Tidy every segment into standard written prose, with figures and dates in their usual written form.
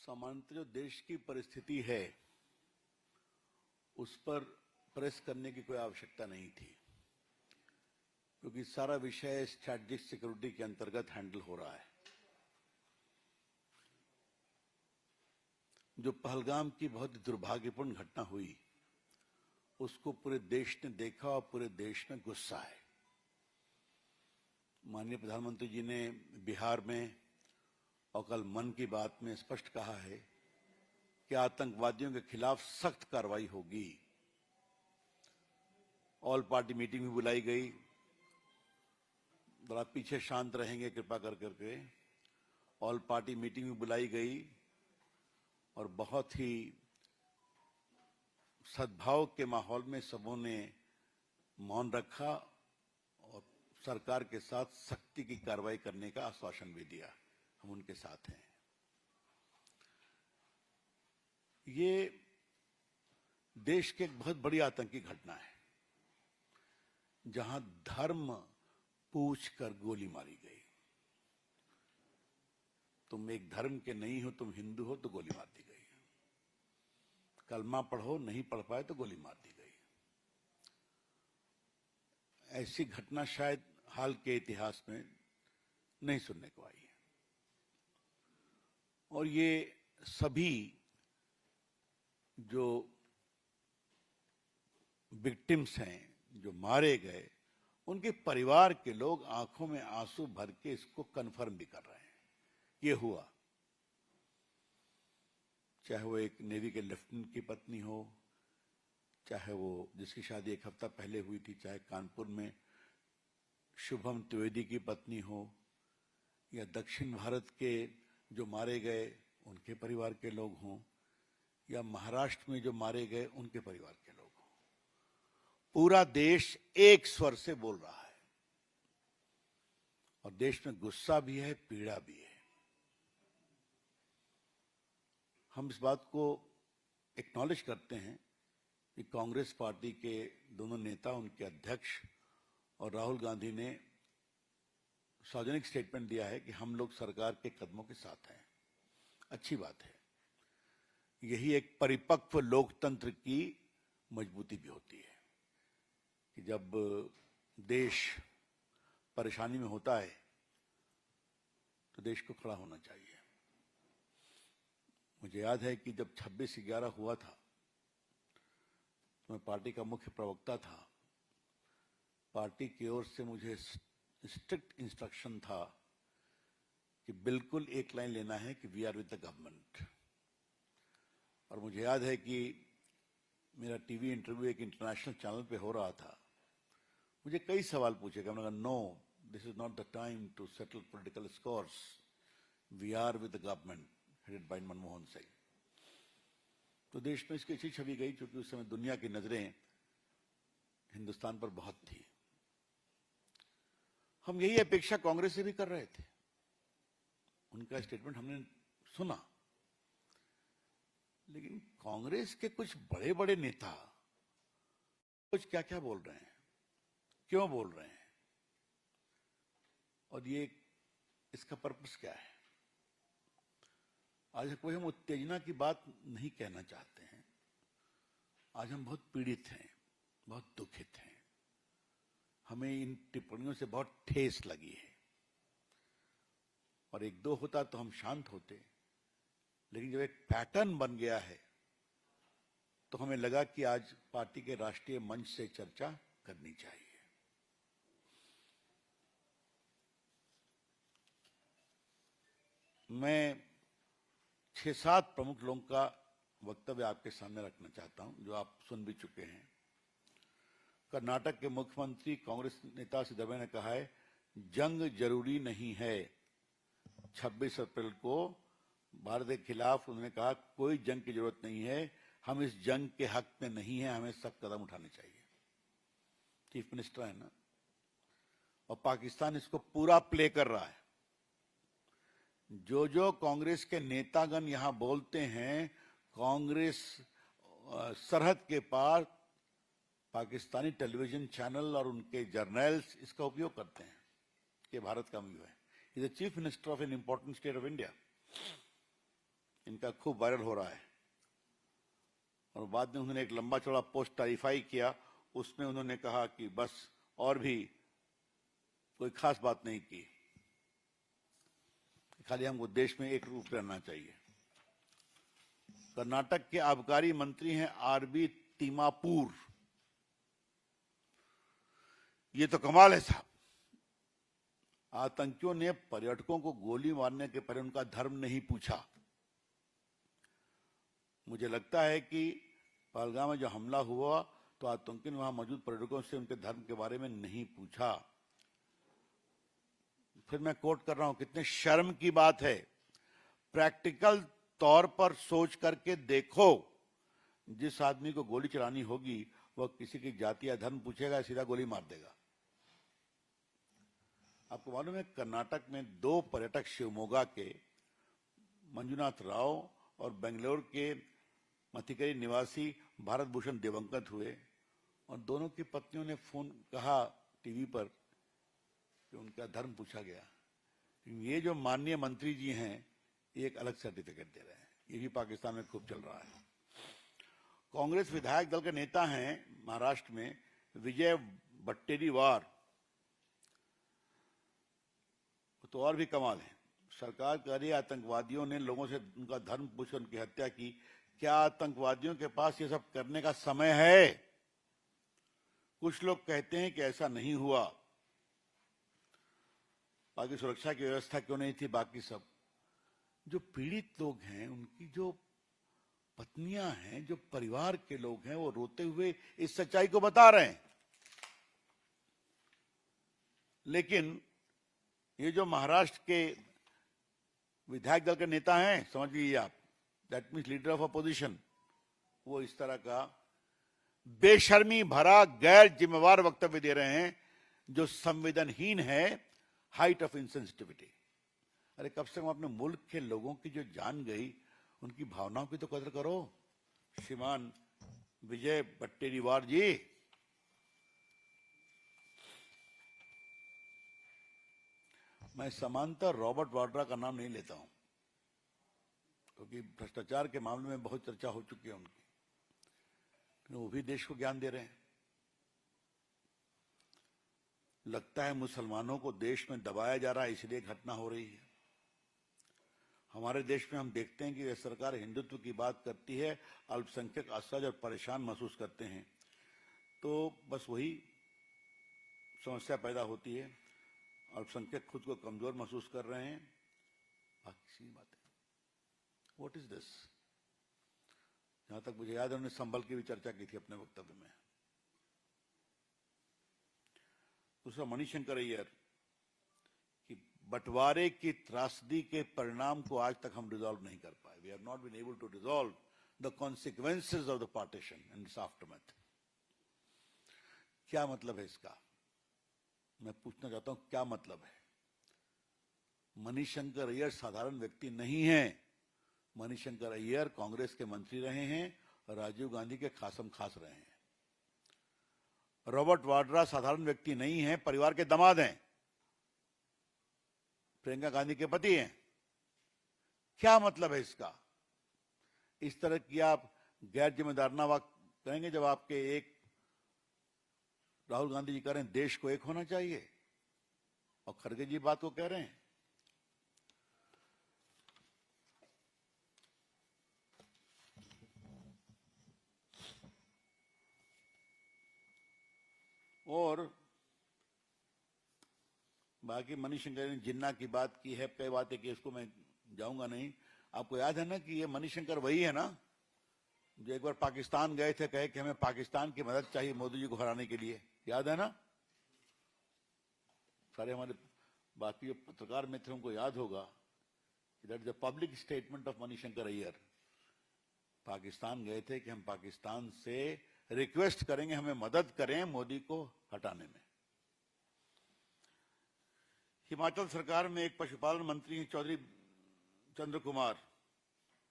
सामान्यतः जो देश की परिस्थिति है उस पर प्रेस करने की कोई आवश्यकता नहीं थी, क्योंकि सारा विषय स्ट्रैटेजिक सिक्योरिटी के अंतर्गत हैंडल हो रहा है। जो पहलगाम की बहुत दुर्भाग्यपूर्ण घटना हुई उसको पूरे देश ने देखा और पूरे देश में गुस्सा है। माननीय प्रधानमंत्री जी ने बिहार में और कल मन की बात में स्पष्ट कहा है कि आतंकवादियों के खिलाफ सख्त कार्रवाई होगी। ऑल पार्टी मीटिंग भी बुलाई गई। जरा पीछे शांत रहेंगे कृपा कर करके। ऑल पार्टी मीटिंग भी बुलाई गई और बहुत ही सद्भाव के माहौल में सबों ने मौन रखा और सरकार के साथ सख्ती की कार्रवाई करने का आश्वासन भी दिया। हम उनके साथ हैं। ये देश की एक बहुत बड़ी आतंकी घटना है जहां धर्म पूछकर गोली मारी गई। तुम एक धर्म के नहीं हो, तुम हिंदू हो तो गोली मार दी गई। कलमा पढ़ो, नहीं पढ़ पाए तो गोली मार दी गई। ऐसी घटना शायद हाल के इतिहास में नहीं सुनने को आई है। और ये सभी जो विक्टिम्स हैं, जो मारे गए, उनके परिवार के लोग आंखों में आंसू भर के इसको कन्फर्म भी कर रहे हैं। ये हुआ, चाहे वो एक नेवी के लेफ्टिनेंट की पत्नी हो, चाहे वो जिसकी शादी एक हफ्ता पहले हुई थी, चाहे कानपुर में शुभम त्रिवेदी की पत्नी हो, या दक्षिण भारत के जो मारे गए उनके परिवार के लोग हों, या महाराष्ट्र में जो मारे गए उनके परिवार के लोग हों। पूरा देश एक स्वर से बोल रहा है और देश में गुस्सा भी है, पीड़ा भी है। हम इस बात को एक्नॉलेज करते हैं कि कांग्रेस पार्टी के दोनों नेता, उनके अध्यक्ष और राहुल गांधी ने सार्वजनिक स्टेटमेंट दिया है कि हम लोग सरकार के कदमों के साथ हैं। अच्छी बात है। यही एक परिपक्व लोकतंत्र की मजबूती भी होती है कि जब देश परेशानी में होता है तो देश को खड़ा होना चाहिए। मुझे याद है कि जब 26/11 हुआ था तो मैं पार्टी का मुख्य प्रवक्ता था। पार्टी की ओर से मुझे स्ट्रिक्ट इंस्ट्रक्शन था कि बिल्कुल एक लाइन लेना है कि we are with the government. और मुझे याद है कि मेरा टीवी इंटरव्यू एक इंटरनेशनल चैनल पे हो रहा था। मुझे कई सवाल पूछे गए। मैंने कहा, no, this is not the time to settle political scores. We are with the government headed by Manmohan Singh. तो देश में इसकी अच्छी छवि गई, क्योंकि उस समय दुनिया की नजरें हिंदुस्तान पर बहुत थी। हम यही अपेक्षा कांग्रेस से भी कर रहे थे। उनका स्टेटमेंट हमने सुना, लेकिन कांग्रेस के कुछ बड़े बड़े नेता कुछ क्या क्या बोल रहे हैं, क्यों बोल रहे हैं, और ये इसका पर्पस क्या है। आज कोई हम उत्तेजना की बात नहीं कहना चाहते हैं। आज हम बहुत पीड़ित हैं, बहुत दुखित हैं। हमें इन टिप्पणियों से बहुत ठेस लगी है। और एक दो होता तो हम शांत होते, लेकिन जब एक पैटर्न बन गया है तो हमें लगा कि आज पार्टी के राष्ट्रीय मंच से चर्चा करनी चाहिए। मैं 6-7 प्रमुख लोगों का वक्तव्य आपके सामने रखना चाहता हूं, जो आप सुन भी चुके हैं। कर्नाटक के मुख्यमंत्री कांग्रेस नेता सिद्धरामैया ने कहा है, जंग जरूरी नहीं है। 26 अप्रैल को भारत के खिलाफ उन्होंने कहा, कोई जंग की जरूरत नहीं है, हम इस जंग के हक में नहीं है, हमें सख्त कदम उठाने चाहिए। चीफ मिनिस्टर है ना, और पाकिस्तान इसको पूरा प्ले कर रहा है। जो जो कांग्रेस के नेतागण यहां बोलते हैं, कांग्रेस सरहद के पार पाकिस्तानी टेलीविजन चैनल और उनके जर्नल्स इसका उपयोग करते हैं कि भारत का व्यू है। Is the chief minister of an important state of India. इनका खूब वायरल हो रहा है। और बाद में उन्होंने एक लंबा चौड़ा पोस्ट टारीफाई किया, उसमें उन्होंने कहा कि बस और भी कोई खास बात नहीं की, खाली हमको देश में एक रूप रहना चाहिए। कर्नाटक के आबकारी मंत्री हैं आरबी तिमापुर। ये तो कमाल है साहब। आतंकियों ने पर्यटकों को गोली मारने के पहले उनका धर्म नहीं पूछा। मुझे लगता है कि पहलगाम में जो हमला हुआ तो आतंकियों ने वहां मौजूद पर्यटकों से उनके धर्म के बारे में नहीं पूछा। फिर मैं कोट कर रहा हूं, कितने शर्म की बात है। प्रैक्टिकल तौर पर सोच करके देखो, जिस आदमी को गोली चलानी होगी वह किसी की जाति या धर्म पूछेगा, सीधा गोली मार देगा। आपको मालूम है कर्नाटक में 2 पर्यटक शिवमोगा के मंजुनाथ राव और बेंगलोर के मथिकरी निवासी भारत भूषण दिवंगत हुए, और दोनों की पत्नियों ने फोन कहा टीवी पर कि उनका धर्म पूछा गया। ये जो माननीय मंत्री जी हैं ये एक अलग सर्टिफिकेट दे रहे हैं, ये भी पाकिस्तान में खूब चल रहा है। कांग्रेस विधायक दल के नेता हैं महाराष्ट्र में विजय वट्टेरीवार, तो और भी कमाल है। सरकार कह रही है आतंकवादियों ने लोगों से उनका धर्म पूछकर उनकी हत्या की। क्या आतंकवादियों के पास ये सब करने का समय है? कुछ लोग कहते हैं कि ऐसा नहीं हुआ, बाकी सुरक्षा की व्यवस्था क्यों नहीं थी, बाकी सब। जो पीड़ित लोग हैं, उनकी जो पत्नियां हैं, जो परिवार के लोग हैं, वो रोते हुए इस सच्चाई को बता रहे हैं। लेकिन ये जो महाराष्ट्र के विधायक दल के नेता हैं, समझ लीजिए आप, that means leader of opposition, वो इस तरह का बेशर्मी भरा गैर जिम्मेवार वक्तव्य दे रहे हैं जो संवेदनहीन है, हाइट ऑफ इनसेंसिटिविटी। अरे कम से कम अपने मुल्क के लोगों की जो जान गई, उनकी भावनाओं की तो कदर करो। श्रीमान विजय वट्टेरीवार जी, मैं समांतर रॉबर्ट वाड्रा का नाम नहीं लेता हूं, क्योंकि भ्रष्टाचार के मामले में बहुत चर्चा हो चुकी है उनकी, वो भी देश को ज्ञान दे रहे हैं। लगता है मुसलमानों को देश में दबाया जा रहा है, इसलिए घटना हो रही है। हमारे देश में हम देखते हैं कि यह सरकार हिंदुत्व की बात करती है, अल्पसंख्यक असहज और परेशान महसूस करते हैं, तो बस वही समस्या पैदा होती है। अल्पसंख्यक खुद को कमजोर महसूस कर रहे हैं, बाकी सी बात है। What is this? जहां तक मुझे याद है उन्होंने संबल की भी चर्चा की थी अपने वक्तव्य में। दूसरा मणिशंकर अय्यर कि बंटवारे की त्रासदी के परिणाम को आज तक हम रिजॉल्व नहीं कर पाए। We have not been able to resolve the consequences of the partition and its aftermath. क्या मतलब है इसका? मैं पूछना चाहता हूं, क्या मतलब है? मणिशंकर अय्यर साधारण व्यक्ति नहीं है। मणिशंकर अय्यर कांग्रेस के मंत्री रहे हैं, राजीव गांधी के खासम खास रहे हैं। रॉबर्ट वाड्रा साधारण व्यक्ति नहीं है, परिवार के दामाद हैं, प्रियंका गांधी के पति हैं। क्या मतलब है इसका? इस तरह की आप गैर जिम्मेदाराना बात करेंगे जब आपके एक राहुल गांधी जी कह रहे हैं देश को एक होना चाहिए, और खड़गे जी बात को कह रहे हैं। और बाकी मणिशंकर ने जिन्ना की बात की है, कई बातें की, इसको मैं जाऊंगा नहीं। आपको याद है ना कि ये मणिशंकर वही है ना जो एक बार पाकिस्तान गए थे, कहे कि हमें पाकिस्तान की मदद चाहिए मोदी जी को हराने के लिए, याद है ना? सारे हमारे बाकी पत्रकार मित्र उनको याद होगा कि that is a public statement of Manishankar Iyer. Pakistan गए थे कि हम पाकिस्तान से रिक्वेस्ट करेंगे हमें मदद करें मोदी को हटाने में। हिमाचल सरकार में एक पशुपालन मंत्री हैं चौधरी चंद्र कुमार,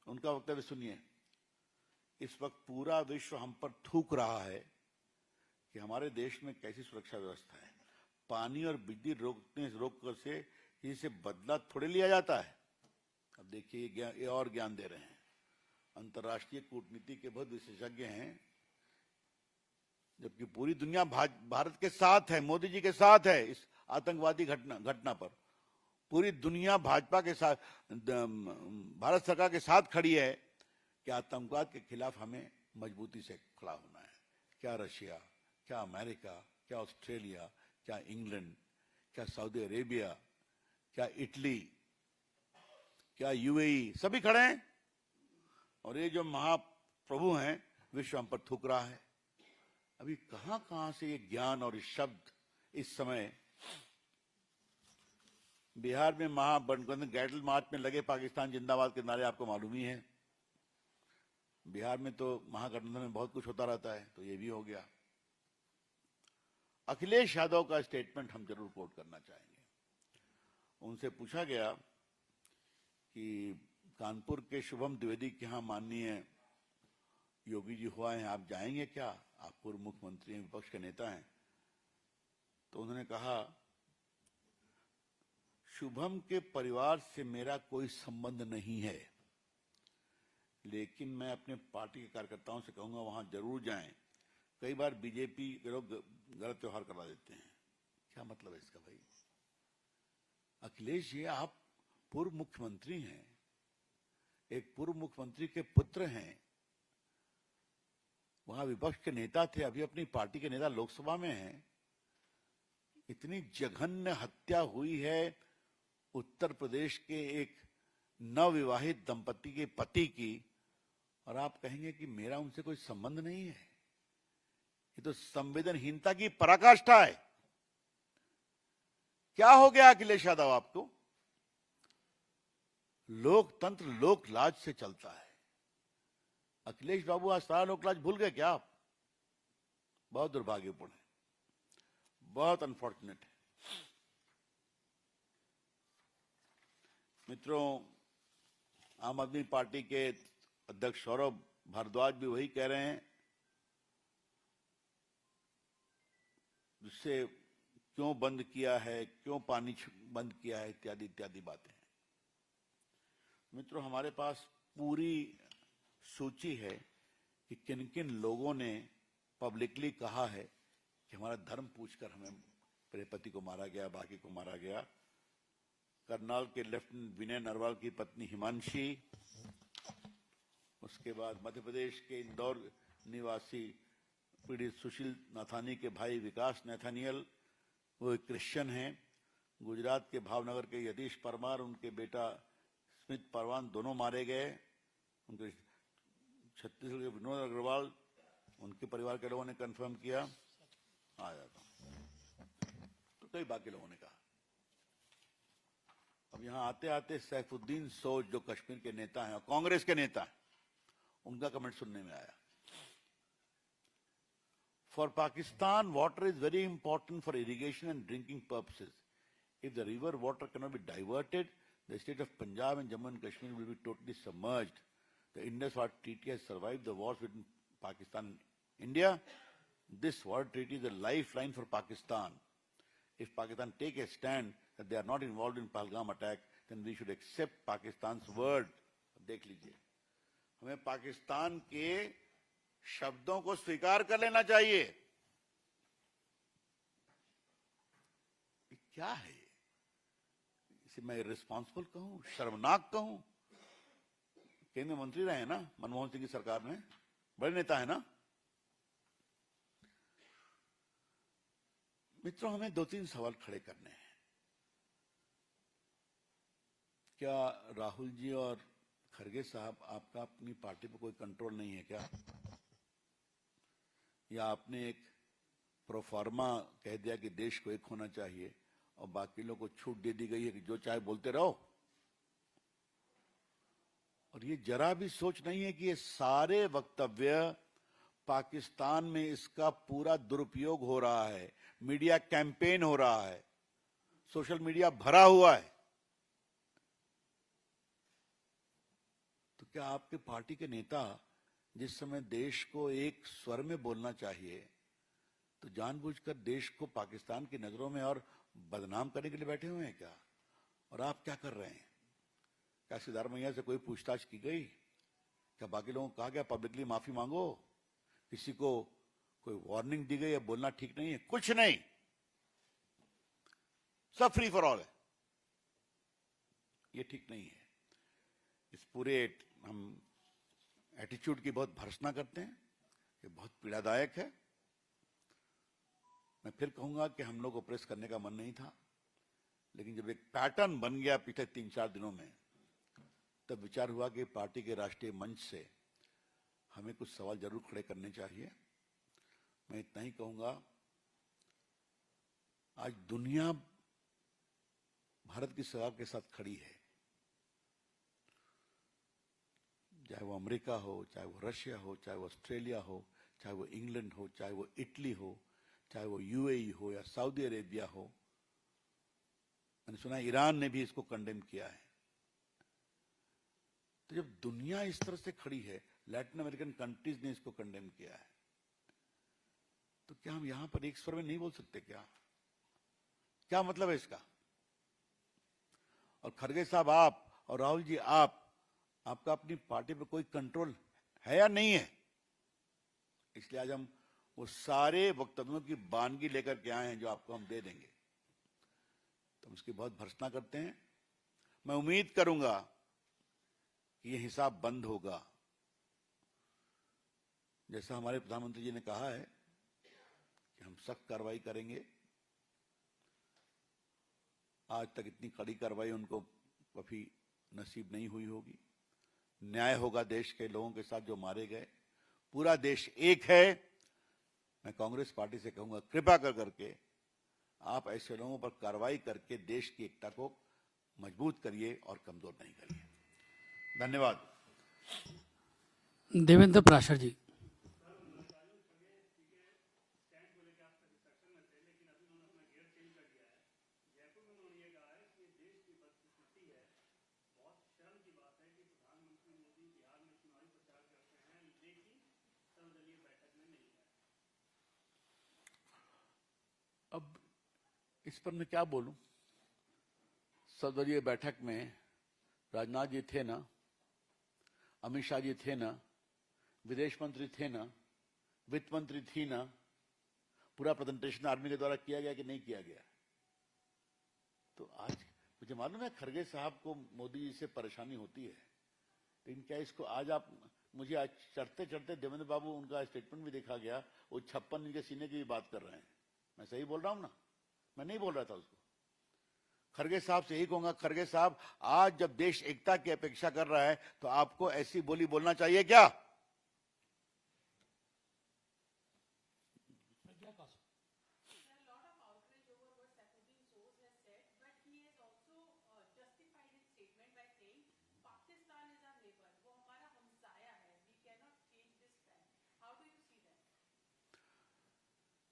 उनका वक्तव्य सुनिए। इस वक्त पूरा विश्व हम पर थूक रहा है कि हमारे देश में कैसी सुरक्षा व्यवस्था है। पानी और बिजली रोकने से इसे बदला थोड़े लिया जाता है। अब देखिए ये और ज्ञान दे रहे हैं। अंतर्राष्ट्रीय कूटनीति के बहुत विशेषज्ञ हैं, जबकि पूरी दुनिया भारत के साथ है, मोदी जी के साथ है इस आतंकवादी घटना पर। पूरी दुनिया भाजपा के साथ, भारत सरकार के साथ खड़ी है कि आतंकवाद के खिलाफ हमें मजबूती से खड़ा होना है। क्या रशिया, क्या अमेरिका, क्या ऑस्ट्रेलिया, क्या इंग्लैंड, क्या सऊदी अरेबिया, क्या इटली, क्या यूएई, सभी खड़े हैं। और ये जो महाप्रभु हैं विश्व हम पर थूक रहा है। अभी कहां से ये ज्ञान और इस शब्द इस समय। बिहार में महागठबंधन गैटल मार्च में लगे पाकिस्तान जिंदाबाद के नारे आपको मालूम ही है। बिहार में तो महागठबंधन में बहुत कुछ होता रहता है, तो ये भी हो गया। अखिलेश यादव का स्टेटमेंट हम जरूर कोट करना चाहेंगे। उनसे पूछा गया कि कानपुर के शुभम द्विवेदी के यहाँ माननीय योगी जी हुआ है, आप जाएंगे क्या? आप पूर्व मुख्यमंत्री हैं, विपक्ष के नेता हैं। तो उन्होंने कहा, शुभम के परिवार से मेरा कोई संबंध नहीं है, लेकिन मैं अपने पार्टी के कार्यकर्ताओं से कहूंगा वहां जरूर जाएं। कई बार बीजेपी के लोग गलत व्यवहार करवा देते हैं। क्या मतलब है इसका भाई? अखिलेश जी, आप पूर्व मुख्यमंत्री हैं, एक पूर्व मुख्यमंत्री के पुत्र हैं, वहां विपक्ष के नेता थे, अभी अपनी पार्टी के नेता लोकसभा में हैं। इतनी जघन्य हत्या हुई है उत्तर प्रदेश के एक नवविवाहित दंपति के पति की, और आप कहेंगे कि मेरा उनसे कोई संबंध नहीं है। ये तो संवेदनहीनता की पराकाष्ठा है। क्या हो गया अखिलेश यादव आपको? लोकतंत्र लोक लाज से चलता है। अखिलेश बाबू आज सारा लोक लाज भूल गए क्या आप? बहुत दुर्भाग्यपूर्ण है, बहुत अनफॉर्चुनेट है। मित्रों, आम आदमी पार्टी के अध्यक्ष सौरभ भारद्वाज भी वही कह रहे हैं, जिससे क्यों बंद किया है, क्यों पानी बंद किया है, इत्यादि इत्यादि बातें हैं। मित्रों, हमारे पास पूरी सूची है कि किन किन लोगों ने पब्लिकली कहा है कि हमारा धर्म पूछकर हमें मेरे पति को मारा गया, बाकी को मारा गया। करनाल के लेफ्टिनेंट विनय नरवाल की पत्नी हिमांशी, उसके बाद मध्य प्रदेश के इंदौर निवासी पीड़ित सुशील नाथानी के भाई विकास नैथानियल, वो एक क्रिश्चियन हैं। गुजरात के भावनगर के यतीश परमार, उनके बेटा स्मित परवान, दोनों मारे गए। उनके छत्तीसगढ़ के विनोद अग्रवाल, उनके परिवार के लोगों ने कंफर्म किया। आ जाता तो कई बाकी लोगों ने कहा। अब यहां आते आते सैफुद्दीन सोज, जो कश्मीर के नेता हैं और कांग्रेस के नेता हैं, उनका कमेंट सुनने में आया। For Pakistan, water is very important for irrigation and drinking purposes. If the river water cannot be diverted, the state of Punjab and Jammu and Kashmir will be totally submerged. The Indus Water Treaty has survived the wars between Pakistan and India. This water treaty is a lifeline for Pakistan. If Pakistan take a stand that they are not involved in Pahalgam attack, then we should accept Pakistan's word. देख लीजिए, हमें पाकिस्तान के शब्दों को स्वीकार कर लेना चाहिए। क्या है इसे मैं रिस्पॉन्सिबल कहूं, शर्मनाक कहूं? केंद्रीय मंत्री रहे हैं ना मनमोहन सिंह की सरकार में, बड़े नेता है ना। मित्रों, हमें दो तीन सवाल खड़े करने हैं। क्या राहुल जी और खड़गे साहब, आपका अपनी पार्टी पर कोई कंट्रोल नहीं है क्या? या आपने एक प्रोफार्मा कह दिया कि देश को एक होना चाहिए और बाकी लोगों को छूट दे दी गई है कि जो चाहे बोलते रहो? और ये जरा भी सोच नहीं है कि ये सारे वक्तव्य पाकिस्तान में इसका पूरा दुरुपयोग हो रहा है, मीडिया कैंपेन हो रहा है, सोशल मीडिया भरा हुआ है। तो क्या आपके पार्टी के नेता, जिस समय देश को एक स्वर में बोलना चाहिए, तो जानबूझकर देश को पाकिस्तान की नजरों में और बदनाम करने के लिए बैठे हुए हैं क्या? और आप क्या कर रहे हैं? क्या सिद्धारमैया से कोई पूछताछ की गई? क्या बाकी लोगों को कहा गया पब्लिकली माफी मांगो? किसी को कोई वार्निंग दी गई है बोलना ठीक नहीं है? कुछ नहीं, सब फ्री फॉर ऑल है। ये ठीक नहीं है। इस पूरे हम एटीट्यूड की बहुत भर्त्सना करते हैं, ये बहुत पीड़ादायक है। मैं फिर कहूंगा कि हम लोग को प्रेस करने का मन नहीं था, लेकिन जब एक पैटर्न बन गया पिछले 3-4 दिनों में, तब विचार हुआ कि पार्टी के राष्ट्रीय मंच से हमें कुछ सवाल जरूर खड़े करने चाहिए। मैं इतना ही कहूंगा, आज दुनिया भारत की सरकार के साथ खड़ी है, चाहे वो अमेरिका हो, चाहे वो रशिया हो, चाहे वो ऑस्ट्रेलिया हो, चाहे वो इंग्लैंड हो, चाहे वो इटली हो, चाहे वो यूएई हो या सऊदी अरेबिया हो। मैंने सुना ईरान ने भी इसको कंडेम किया है। तो जब दुनिया इस तरह से खड़ी है, लैटिन अमेरिकन कंट्रीज ने इसको कंडेम किया है, तो क्या हम यहां पर एक स्वर में नहीं बोल सकते? क्या मतलब है इसका? और खड़गे साहब, आप और राहुल जी, आपका अपनी पार्टी पर कोई कंट्रोल है या नहीं है? इसलिए आज हम वो सारे वक्तव्यों की बानगी लेकर के आए हैं जो आपको हम दे देंगे। तो उसकी बहुत भर्त्सना करते हैं। मैं उम्मीद करूंगा कि ये हिसाब बंद होगा। जैसा हमारे प्रधानमंत्री जी ने कहा है कि हम सख्त कार्रवाई करेंगे। आज तक इतनी कड़ी कार्रवाई उनको कभी नसीब नहीं हुई होगी। न्याय होगा देश के लोगों के साथ जो मारे गए। पूरा देश एक है। मैं कांग्रेस पार्टी से कहूंगा, कृपा करके आप ऐसे लोगों पर कार्रवाई करके देश की एकता को मजबूत करिए और कमजोर नहीं करिए। धन्यवाद। देवेंद्र प्राशर जी। अब इस पर मैं क्या बोलूं? सर्वदलीय बैठक में राजनाथ जी थे ना, अमित शाह जी थे ना, विदेश मंत्री थे ना, वित्त मंत्री थी ना। पूरा प्रेजेंटेशन आर्मी के द्वारा किया गया कि नहीं किया गया? तो आज मुझे मालूम है खड़गे साहब को मोदी जी से परेशानी होती है, लेकिन क्या इसको आज आप मुझे आज चढ़ते चढ़ते देवेंद्र बाबू उनका स्टेटमेंट भी देखा गया, वो 56 इंच के सीने की भी बात कर रहे हैं। मैं सही बोल रहा हूं ना? मैं नहीं बोल रहा था उसको। खड़गे साहब से यही कहूंगा, खड़गे साहब, आज जब देश एकता की अपेक्षा कर रहा है तो आपको ऐसी बोली बोलना चाहिए क्या?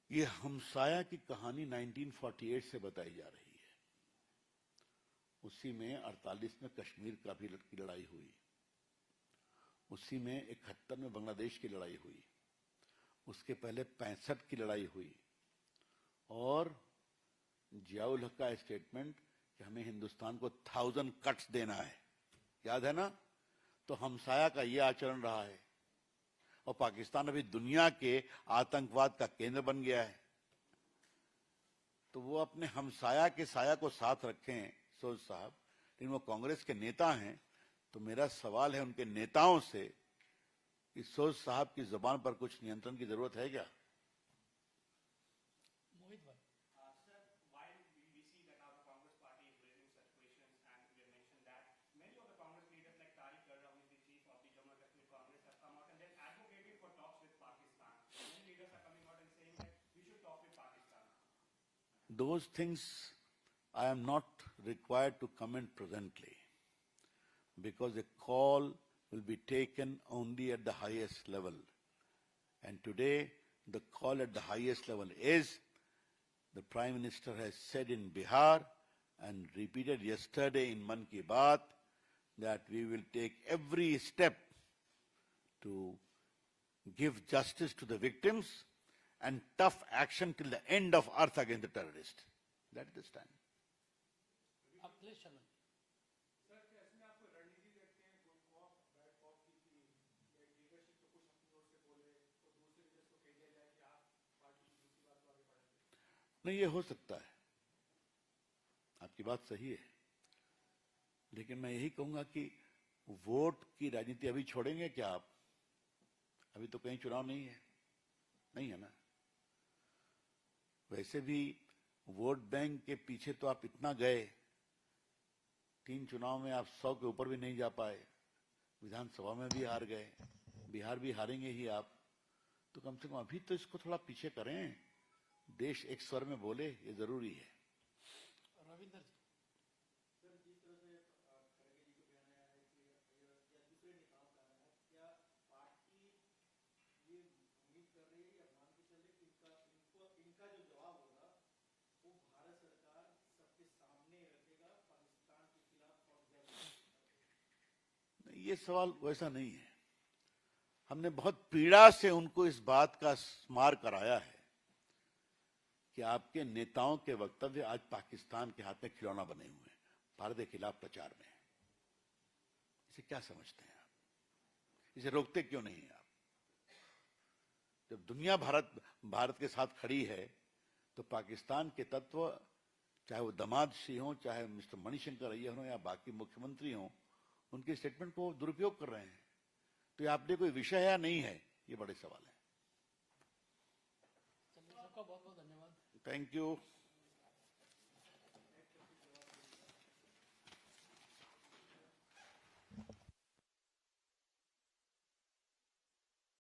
ये हमसाया की कहानी 1948 से बताई जा रही है। उसी में 48 में कश्मीर का भी की लड़ाई हुई, उसी में 71 में बांग्लादेश की लड़ाई हुई, उसके पहले 65 की लड़ाई हुई, और जियाउल हक का स्टेटमेंट कि हमें हिंदुस्तान को 1000 कट्स देना है, याद है ना? तो हमसाया का ये आचरण रहा है, और पाकिस्तान अभी दुनिया के आतंकवाद का केंद्र बन गया है। तो वो अपने हमसाया के साया को साथ रखें सोज साहब, लेकिन वो कांग्रेस के नेता हैं। तो मेरा सवाल है उनके नेताओं से कि सोज साहब की जुबान पर कुछ नियंत्रण की जरूरत है क्या? Those things I am not required to comment presently, because a call will be taken only at the highest level. And today, the call at the highest level is, the Prime Minister has said in Bihar and repeated yesterday in Man Ki Baat, that we will take every step to give justice to the victims and tough action till the end of earth against the terrorists. That is the stand. Akhilesh Sharma ji. नहीं, ये हो सकता है, आपकी बात सही है, लेकिन मैं यही कहूंगा कि वोट की राजनीति अभी छोड़ेंगे क्या आप? अभी तो कहीं चुनाव नहीं है, नहीं है ना। वैसे भी वोट बैंक के पीछे तो आप इतना गए, 3 चुनाव में आप 100 के ऊपर भी नहीं जा पाए, विधानसभा में भी हार गए, बिहार भी हारेंगे ही आप, तो कम से कम अभी तो इसको थोड़ा पीछे करें, देश एक स्वर में बोले, ये जरूरी है। रविंदर जी, ये सवाल वैसा नहीं है। हमने बहुत पीड़ा से उनको इस बात का स्मार कराया है कि आपके नेताओं के वक्तव्य आज पाकिस्तान के हाथ में खिलौना बने हुए हैं, भारत के खिलाफ प्रचार में। इसे क्या समझते हैं आप? इसे रोकते क्यों नहीं आप? जब दुनिया भारत के साथ खड़ी है, तो पाकिस्तान के तत्व, चाहे वो दामाद सिंह हो, चाहे मिस्टर मणिशंकर अय्यर हो, या बाकी मुख्यमंत्री हो, उनके स्टेटमेंट को दुरुपयोग कर रहे हैं। तो ये आपने कोई विषय है या नहीं है, ये बड़े सवाल है। चलिए, सबका बहुत बहुत धन्यवाद। Thank you.